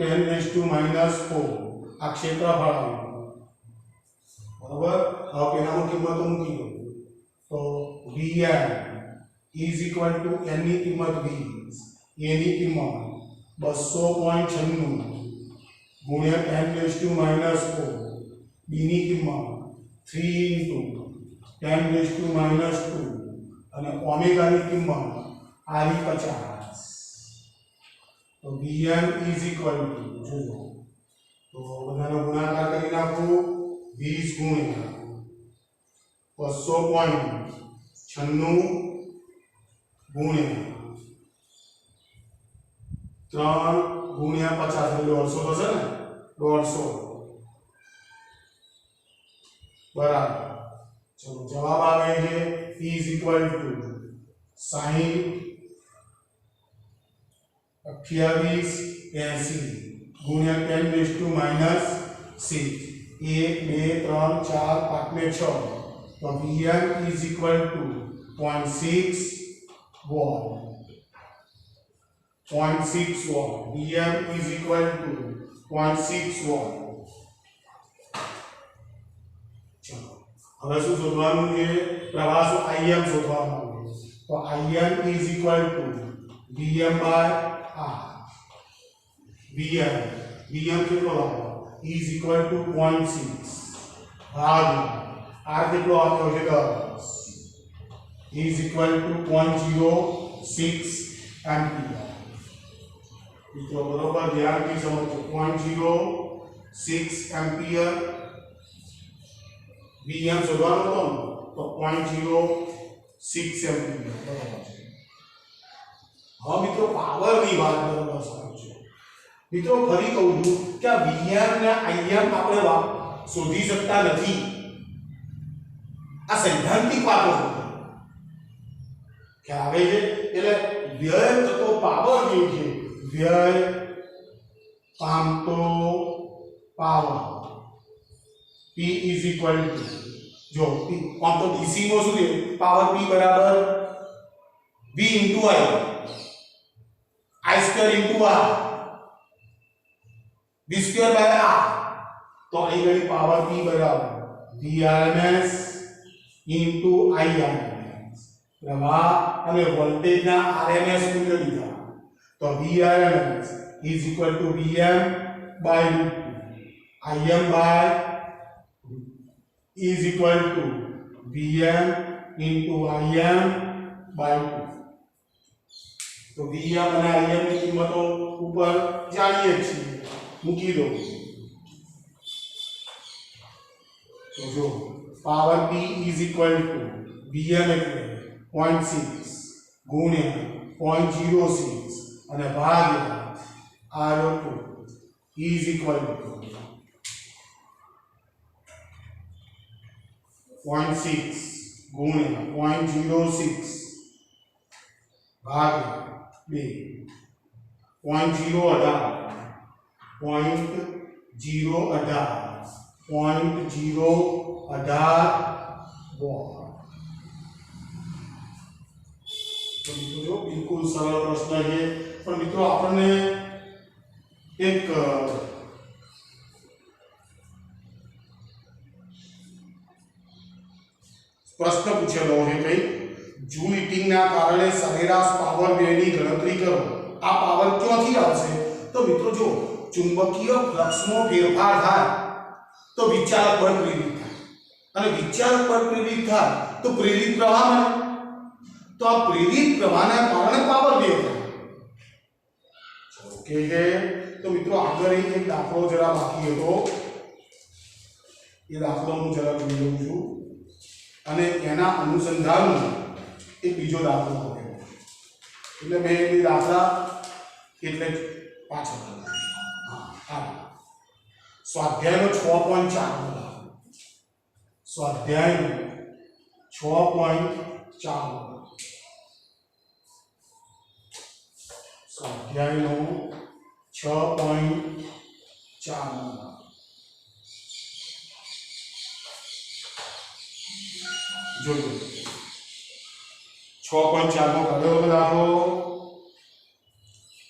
S1: 10⁻⁴. આ ક્ષેત્રફળ આવ્યું. બરાબર. હવે પેલામાં કિંમતો મૂકી દો. તો Vm = n ની કિંમત 20, a ની કિંમત 200.96 ગુણ્યા 10⁻⁴, b ની કિંમત 3 × 10⁻², અને ઓમેગાની કિંમત R50. તો Vm = જોજો તો બધાનો ગુણાકાર કરી નાખો. 20 ગુણ્યા 200.96 ગુણ્યા 3 ગુણ્યા 50 એટલે 150 થશે ને. 150 બરાબર. ચલો, જવાબ આવે છે E = 60 2880 ગુણ્યા 10⁻⁶. 1 2 3 4 5 ને 6. તો Vm = 0.6 watt. 0.6 watt. Vm = 0.6 watt. ચલો, હવે શું શોધવાનું છે? પ્રવાહ શું Im શોધવાનું છે. તો Im is equal to Vm by R. Vm કેટલો આવ્યો? is equal to 0.6 ભાગ R કેટલો આપ્યો છે? 10 is equal to 0.06 એમ્પિયર. મિત્રો બરોબર ધ્યાનથી સમજો. 0.06 એમ્પિયર Vm શોધવાનો હતો ને, તો 0.06 એમ્પિયર બરાબર છે. હવે મિત્રો પાવરની વાત બરાબર સમજો. મિત્રો ફરી કહું છું કે આ Vm ને Im આપણે શોધી શકતા નથી. આ સૈદ્ધાંતિક વાતો છે કે આવે છે. એટલે વ્યય થતો પાવર જે છે, વ્યય પામતો power P is equal to, જો આમ તો DC માં શું છે? પાવર P બરાબર V into I square into R, V square by R. તો અહીં ગણી પાવર P બરાબર Vrms into Irms. પ્રવાહ અને વોલ્ટેજ ના RMS મૂલ્ય લીધા. તો Vrms is equal to Vm by √2. Im by is equal to Vm into Im by 2. તો Vm અને Im ની કિંમતો ઉપર જાણીએ છીએ, મૂકી દો. તો જો power P is equal to Vm એટલે 0.6 ગુણ્યા 0.06 અને ભાગ્યા R2 is equal to 0.6 ગુણ્યા 0.06 ભાગ્યા 2 0.018 વોટ. તો મિત્રો બિલકુલ સરળ પ્રશ્ન છે, પણ મિત્રો આપણને એક પ્રશ્ન પૂછેલો છે કે જૂલ હીટિંગના કારણે સરેરાશ પાવર વ્યયની ગણતરી કરો. આ પાવર ક્યાંથી આવશે? તો મિત્રો જો ચુંબકીય ફ્લક્સમાં ફેરફાર થાય તો વિચારક બળ પ્રેરિત થાય, અને વિચારક બળ પ્રેરિત થાય તો પ્રેરિત પ્રવાહ મળે. તો આ પ્રેરિત પ્રવાહના કારણે પાવર વ્યય થાય. ઓકે છે. તો મિત્રો આગળ એક દાખલો જરા બાકી હતો, એ દાખલો હું જરા જોઈ લઉં છું, અને એના અનુસંધાનમાં એક બીજો દાખલો આપ્યો. એટલે મેં એ દાખલા એટલે પાછળ સ્વાધ્યાયનો 6.4 સ્વાધ્યાયનો 6.4 સ્વાધ્યાયનો 6.4 જોજો. 6.4 નો કયો દાખલો?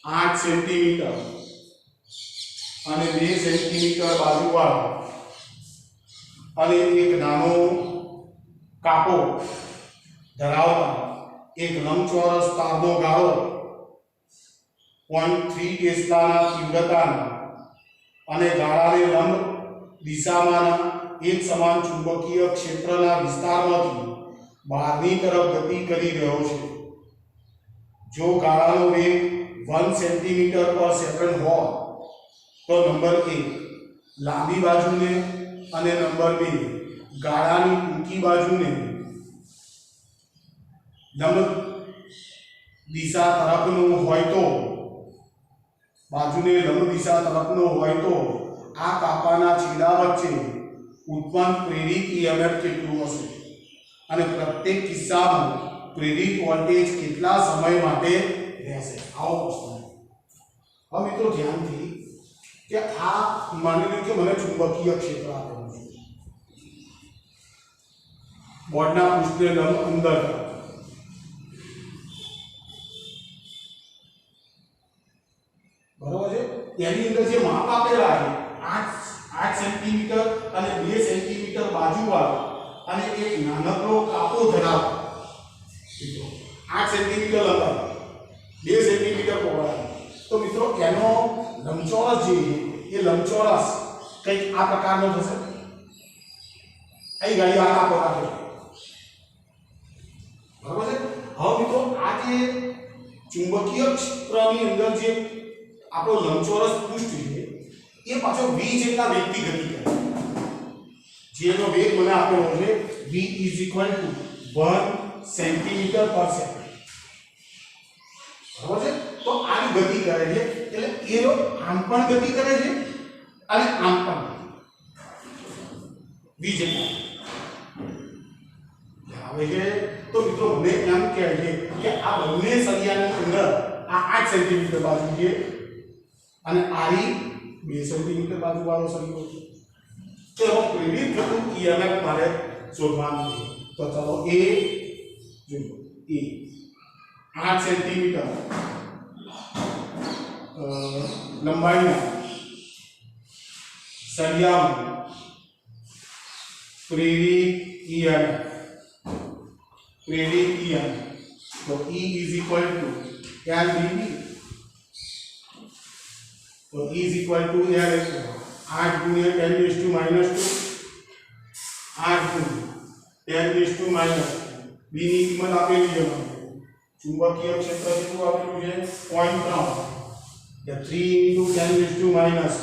S1: 8 સેન્ટીમીટર અને 2 સેન્ટીમીટર બાજુવાળો અને એક નાનો કાપો ધરાવતા એક લંબચોરસ તારનો ગાળો 0.3 ટેસ્લાના તીવ્રતાના અને ગાળાને લંબ દિશામાંના એક સમાન ચુંબકીય ક્ષેત્રના વિસ્તારમાંથી બહારની તરફ ગતિ કરી રહ્યો છે. જો ગાળાનો વેગ 1 સેન્ટીમીટર પર સેકન્ડ હોય તો નંબર 1 લાંબી બાજુને અને નંબર 2 ગાળાની ટૂંકી બાજુને લંબ દિશા તરફનો હોય તો આ કાપાના છેડા વચ્ચે ઉત્પન્ન પ્રેરિત EMF કેટલું હશે, અને પ્રત્યેક કિસ્સામાં પ્રેરિત વોલ્ટેજ કેટલા સમય માટે રહેશે? આવો પ્રશ્ન. હવે મિત્રો ધ્યાનથી કે આ માની લો કે મને ચુંબકીય ક્ષેત્ર આપેલું છે, બોર્ડના પૃષ્ઠને લંબ અંદર, બરાબર છે. તેની અંદર જે માપ આપેલા છે 8 સેન્ટીમીટર અને 2 સેન્ટીમીટર બાજુવાળા અને એક નાનકડો કાપો ધરાવતો મિત્રો 8 સેન્ટીમીટર લંબાઈ 2 સેન્ટીમીટર પહોળાઈ, તો મિત્રો એનો લંબચોરસ જે છે એ લંબચોરસ કંઈક આ પ્રકારનો થશે. અહીં ગાડી આ કાપો રાખો, બરાબર છે. હવે મિત્રો આ જે ચુંબકીય ક્ષેત્રની અંદર જે આપણો લંબચોરસ પૃષ્ઠ છે એ પાછો v જેટલા વેગથી ગતિ કરે. જેનો વેગ મને આપેલો છે v = 1 સેન્ટીમીટર પર સેકન્ડ, બરાબર છે. તો આની ગતિ કરે છે એટલે એનો આમ પણ ગતિ કરે છે અને આમ પણ v જેટલા આવે છે. તો મિત્રો મને એમ કહે છે કે આ બંને સળિયાની અંદર આ 8 સેન્ટીમીટર બાજુ છે અને આરી 2 સેન્ટીમીટર બાજુ વાળો સળિયો છે. તો હવે પ્રેરિત થતું EMF મારે શોધવાનું છે. તો ચાલો એ જોઈએ, એ 8 સેન્ટીમીટર લંબાઈના સળિયામાં પ્રેરિત EMF તો E = LdV, તો E = L 8 × 10⁻², 8 × 10⁻². B ની કિંમત આપેલી છે, ચુંબકીય ક્ષેત્ર કેટલું આપેલું છે 0.3, એટલે 3 × 10⁻²,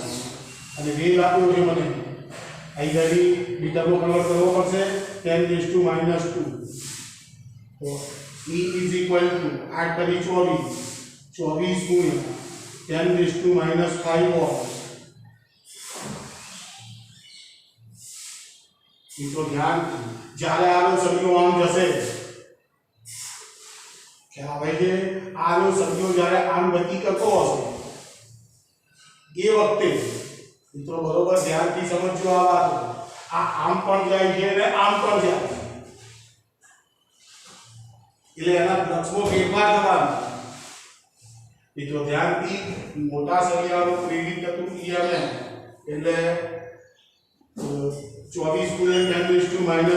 S1: અને વેગ આપ્યો છે મને અહીં ગાડી મીટરનો કન્વર્ટ કરવો પડશે 10⁻². તો E = 8 × 24 × 10⁻5 વોટ. મિત્રો ધ્યાન, જ્યારે આનો સળિયો આમ જશે, ખ્યાલ આવે છે, આનો સળિયો જ્યારે આમ ગતિ કરતો હશે એ વખતે મિત્રો બરોબર ધ્યાનથી સમજજો આ વાત. આ આમ પણ જાય છે અને આમ પણ જાય છે, એટલે એના ફ્લક્સમાં ફેરફાર થવાનો. મિત્રો ધ્યાનથી, મોટા સળિયાનું પ્રેરિત થતું EMF એટલે 24 × 10⁻5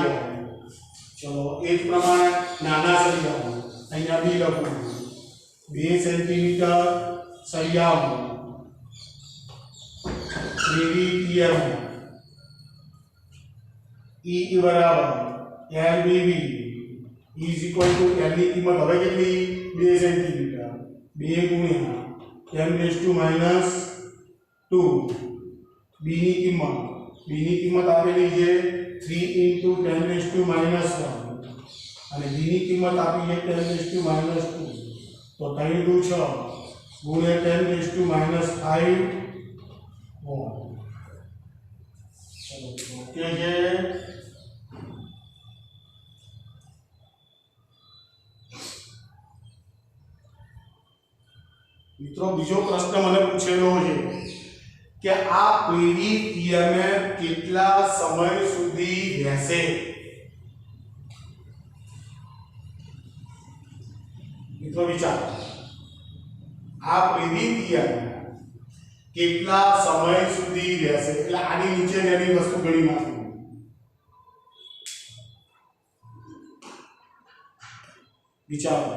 S1: વોટ. ચલો એ જ પ્રમાણે નાના સળિયામાં અહીંયા બી લખું 2 સેન્ટીમીટર સળિયામાં પ્રેરિત EMF E = LdV. E = L ની કિંમત હવે કેટલી 2 સેન્ટીમીટર, 2 × 10⁻². B ની કિંમત આપેલી છે 3 × 10⁻1, અને B ની કિંમત આપી છે 10⁻². તો 3 × 6 × 10⁻5 વોટ. ચલો ઓકે છે. મિત્રો બીજો પ્રશ્ન મને પૂછેલો છે કે આ પ્રેરિત EMF કેટલા સમય સુધી રહેશે. મિત્રો વિચારો, આ પ્રેરિત EMF કેટલા સમય સુધી રહેશે, એટલે આની નીચે એની વસ્તુ ગણી નાખો. વિચારો,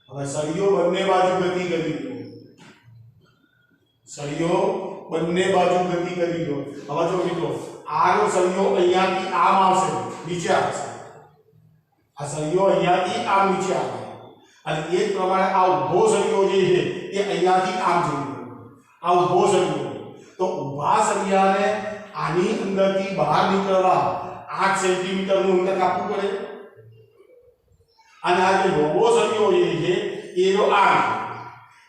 S1: હવે સળિયો બંને બાજુ ગતિ કરી દો, સળિયો બંને બાજુ ગતિ કરી દો. હવે જો મિત્રો આનો સળિયો અહીંયાથી આમ આવશે, નીચે આવશે, આ સળિયો અહીંયાથી આમ નીચે આવે, અને એ જ પ્રમાણે આ ઊભો સળિયો જે છે એ અહીંયાથી આમ જઈ આ ઊભો સળિયો. તો ઊભા સળિયાને આની અંદરથી બહાર નીકળવા 8 સેન્ટીમીટરનું અંતર કાપવું પડે, અને આ જે લોબો સળિયો જે છે એનો આમ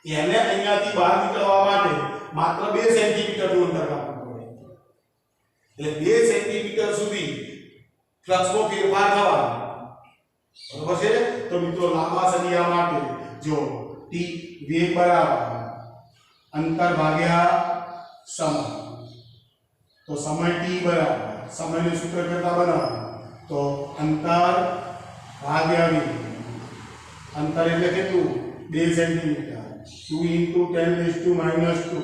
S1: એને અહીંયાથી બહાર નીકળવા માટે માત્ર 2 સેન્ટીમીટરનું અંતર કાપવું પડે. એટલે 2 સેન્ટીમીટર સુધી ફ્લક્સમાં ફેરફાર થવાનો, બરાબર છે. તો મિત્રો લાંબા સળિયા માટે જો t વેગ બરાબર અંતર ભાગ્યા સમય, તો સમય t બરાબર સમયનું સૂત્ર કરતા બનાવો તો અંતર ભાગ્યા વેગ. અંતર એટલે કેટલું 2 સેન્ટીમીટર, 2 × 10⁻²,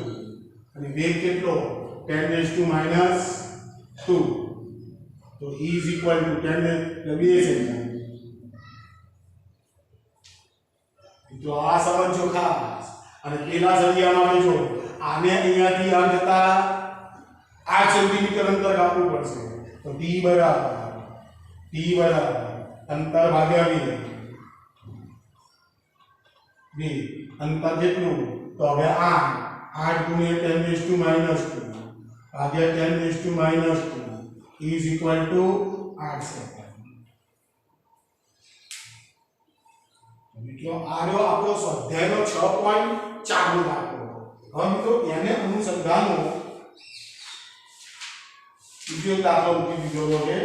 S1: અને વેગ કેટલો 10⁻². તો E is equal to 10 એટલે 2 સેમી. તો આ સમજો ખાસ. અને પેલા સળિયામાં આપણે જો આને અહીંયાથી આ જતા 8 સેન્ટીમીટર અંતર કાપવું પડશે. તો t બરાબર અંતર ભાગ્યા 2 અંતર કેટલું? તો હવે 8 ગુણ્યા 10 માઈનસ 2 ભાગ્યા 10 minus 2 is equal to 8 second. મિત્રો આ રહ્યો આપણો સ્વાધ્યાયનો 6.4 નો દાખલો. હવે મિત્રો એને અનુસંધાનનો બીજો દાખલો મૂકી દીધો છે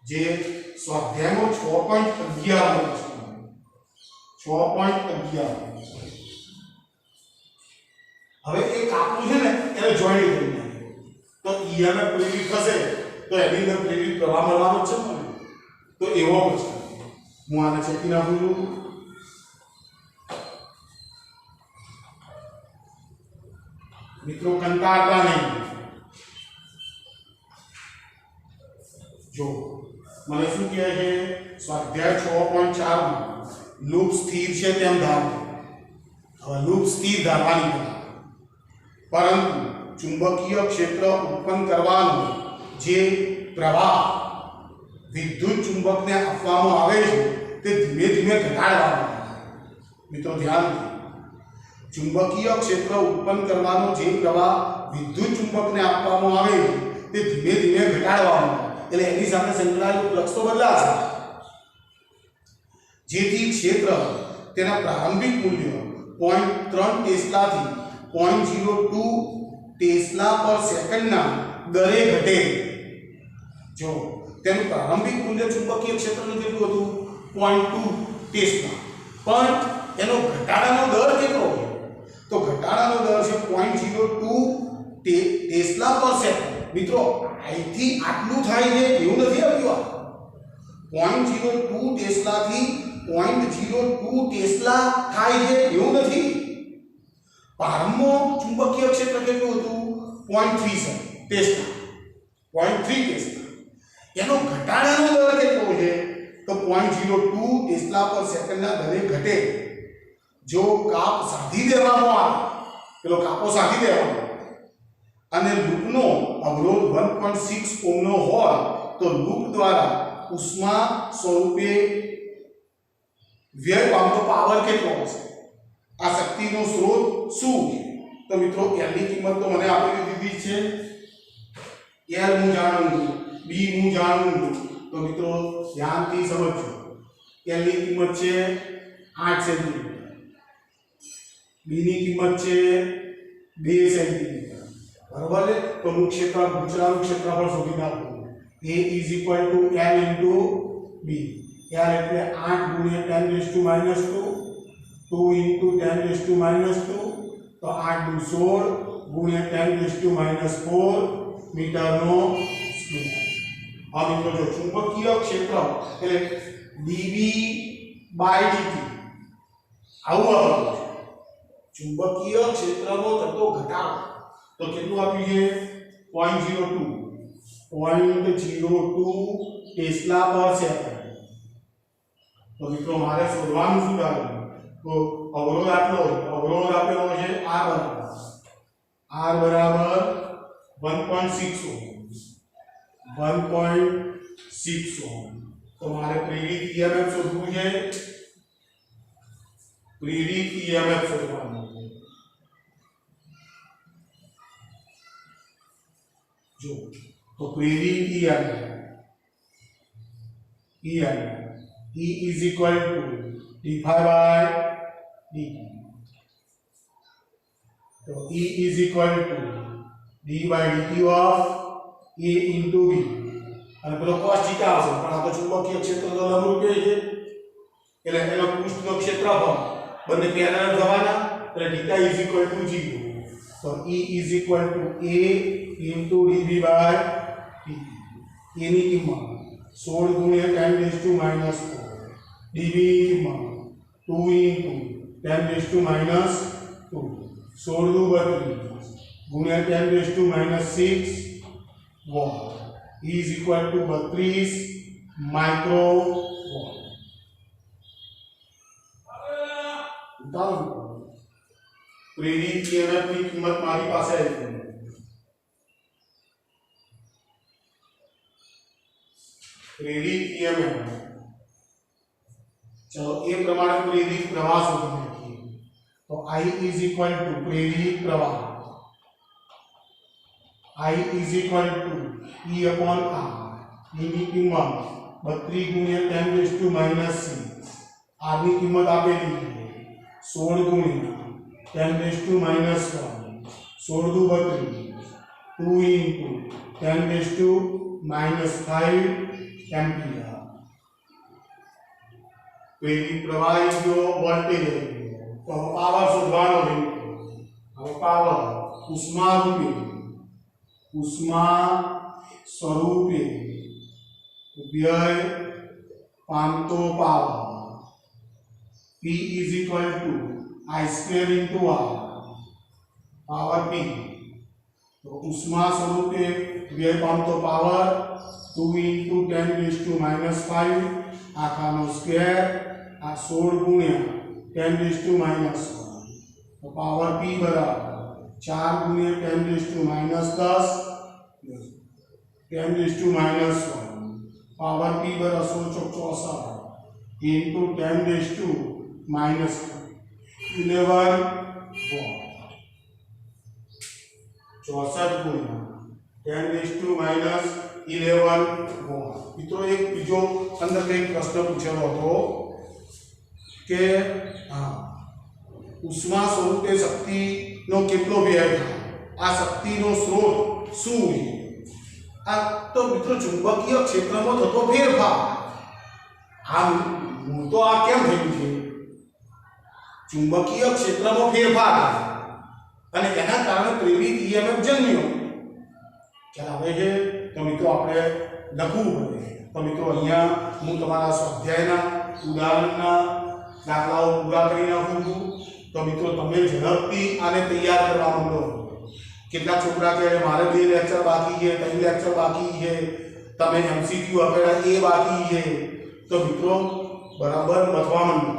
S1: જે સ્વાધ્યાયનો 6.11 નો છે. 6.11 હવે એ કાપવું છે ને એને જોઈન્ટ કરી નાખીએ તો EMF પ્રેરિત થશે તો એની અંદર પ્રેરિત પ્રવાહ મળવાનો છે ને. તો એવો પ્રશ્ન હું આને ચેકી નાખું છું. મિત્રો કંટાળતા નહીં. જો મને શું કહે છે સ્વાધ્યાય 6.4 માં લૂપ સ્થિર છે તેમ ધારો. હવે લૂપ સ્થિર ધારવાની નથી, પરંતુ ચુંબકીય ક્ષેત્ર ઉત્પન્ન કરવાનો જે પ્રવાહ વિદ્યુત ચુંબકને આપવામાં આવે છે તે ધીમે ધીમે ઘટાડવામાં આવે છે. મિત્રો ધ્યાન દો, ચુંબકીય ક્ષેત્ર ઉત્પન્ન કરવાનો જે પ્રવાહ વિદ્યુત ચુંબકને આપવામાં આવે છે તે ધીમે ધીમે ઘટાડવામાં આવે. એટલે એની સાથે સંકળાયેલું ફ્લક્સ તો બદલાશે, જેથી ક્ષેત્ર તેના પ્રારંભિક મૂલ્ય 0.3 ટેસ્લાથી 0.02 ટેસ્લા પર સેકન્ડના દરે ઘટે. જો તેનું પ્રારંભિક મૂલ્ય ચુંબકીય ક્ષેત્રનું કેટલું હતું? 0.2 ટેસ્લા, પણ એનો ઘટાડાનો દર કેટલો છે? તો ઘટાડાનો દર છે 0.02 ટેસ્લા પર સેકન્ડ. મિત્રો અહીંથી આટલું થાય છે એવું નથી આવ્યું. આ 0.02 ટેસ્લાથી 0.02 ટેસ્લા થાય છે એવું નથી. પ્રારંભમાં ચુંબકીય ક્ષેત્ર કેટલું હતું? 0.3 ટેસ્લા, 0.3 ટેસ્લા. એનો ઘટાડાનો દર કેટલો છે? તો 0.02 ટેસ્લા પર સેકન્ડના દરે ઘટે. જો કાપ સાધી દેવામાં આવે, પેલો કાપો સાધી દેવામાં આવે અને લૂપનો અવરોધ 1.6 ઓહ્મનો હોય તો લૂપ દ્વારા ઉષ્મા સ્વરૂપે વ્યય પામતો પાવર કેટલો હશે? આ શક્તિનો સ્ત્રોત શું છે? તો મિત્રો L ની કિંમત તો મને આપી દીધી છે. L હું જાણું છું, B હું જાણું છું. તો મિત્રો ધ્યાનથી સમજજો. L ની કિંમત છે 8 સેન્ટીમીટર, B ની કિંમત છે 2 સેન્ટીમીટર. બરાબર છે? તો હું ગુચરાનું ક્ષેત્રફળ શોધી નાખું. A is equal to L into B. L એટલે 8 ગુણ્યા 10 માઈનસ 2, 2 into 10 માઈનસ 2, તો 8 દુ 16 ગુણ્યા 10 માઈનસ 4 મીટરનો સ્ક્વેર. આ મિત્રો જો ચુંબકીય ક્ષેત્ર એટલે dB by dt આવું આવું છે. ચુંબકીય ક્ષેત્રનો થતો ઘટાડો તો કેટલું આપ્યું છે? 0.02 ટેસ્લા પર સેકન્ડ. તો મિત્રો મારે શોધવાનું શું થાય? તો અવરોધ આટલો અવરોધ આપેલો છે R બરાબર 1.6 ઓહ્મ, 1.6 ઓહ્મ. તો મારે પ્રેરિત EMF શોધવું છે. પ્રેરિત EMF શોધવાનું છે. જો તો પ્રેરિત EMF E is equal to d phi by dt. So E is equal to d by dt of A into B. અને પેલો cos θ આવશે, પણ આ તો ચુંબકીય ક્ષેત્ર તો લંબરૂપ છે એટલે એનો પૃષ્ઠનો ક્ષેત્રફળ બંને પેરેલલ થવાના એટલે θ is equal to 0. So E is equal to A into dB by dt. A ની કિંમત 16 ગુણ્યા 10 માઈનસ 4, dB ની કિંમત 2 into 10 માઈનસ 2, 16 દુ 32 ગુણ્યા 10 minus 6 volt is equal to 32 micro volt. प्रेरित ईएमएफ की कीमत मारी पास है। प्रेरित ईएमएफ, चलो ए प्रमाण प्रेरित प्रवाह शोधने की, तो I इज इक्वल टू प्रेरित प्रवाह, I is equal to E upon R, E ની કિંમત 32 * 10⁻⁶, R ની કિંમત આપેલી છે 16 * 10⁻⁻1, 16 દુ 32, 2 * 10⁻5 एम्पियर। प्रेरित प्रवाह जो वोल्टेज है, तो पावर शोधવાનો છે। હવે પાવર ઉષ્મા સ્વરૂપે વ્યય પામતો power P is equal to I square into R, power P, तो उष्मा स्वरूपे व्यय पामतो पावर 2 * 10⁻⁵ આખાનો સ્ક્વેર, આ 16 * 10⁻⁻1, તો પાવર P બરાબર 4 * 10⁻10 10⁻1, પાવર P બરાબર 16 * 64 × 10⁻11 વોટ, 64 × 10⁻11 વોટ। મિત્રો એક બીજો અંદર કંઈક પ્રશ્ન પૂછેલો હતો કે ઉષ્મા સ્વરૂપે શક્તિનો કેટલો વ્યય થાય, આ શક્તિનો સ્ત્રોત શું છે? આ તો મિત્રો ચુંબકીય ક્ષેત્રમાં થતો ફેરફાર, આ હું તો આ કેમ થયું છે? ચુંબકીય ક્ષેત્રમાં ફેરફાર અને એના કારણે પ્રેરિત ઈએમએફ જન્મ્યો। ખ્યાલ આવે છે? તો મિત્રો આપણે લખવું પડે। તો મિત્રો અહીંયા હું તમારા સ્વાધ્યાયના ઉદાહરણના દાખલાઓ પૂરા કરી નાખું છું। તો મિત્રો તમે ઝડપથી આને તૈયાર કરવા માંડો। કેટલા છોકરા કહે મારે 2 લેક્ચર બાકી છે, 3 લેક્ચર બાકી છે, તમે એમસીક્યુ આપેલા એ બાકી છે, તો મિત્રો બરાબર લખવા માંડો।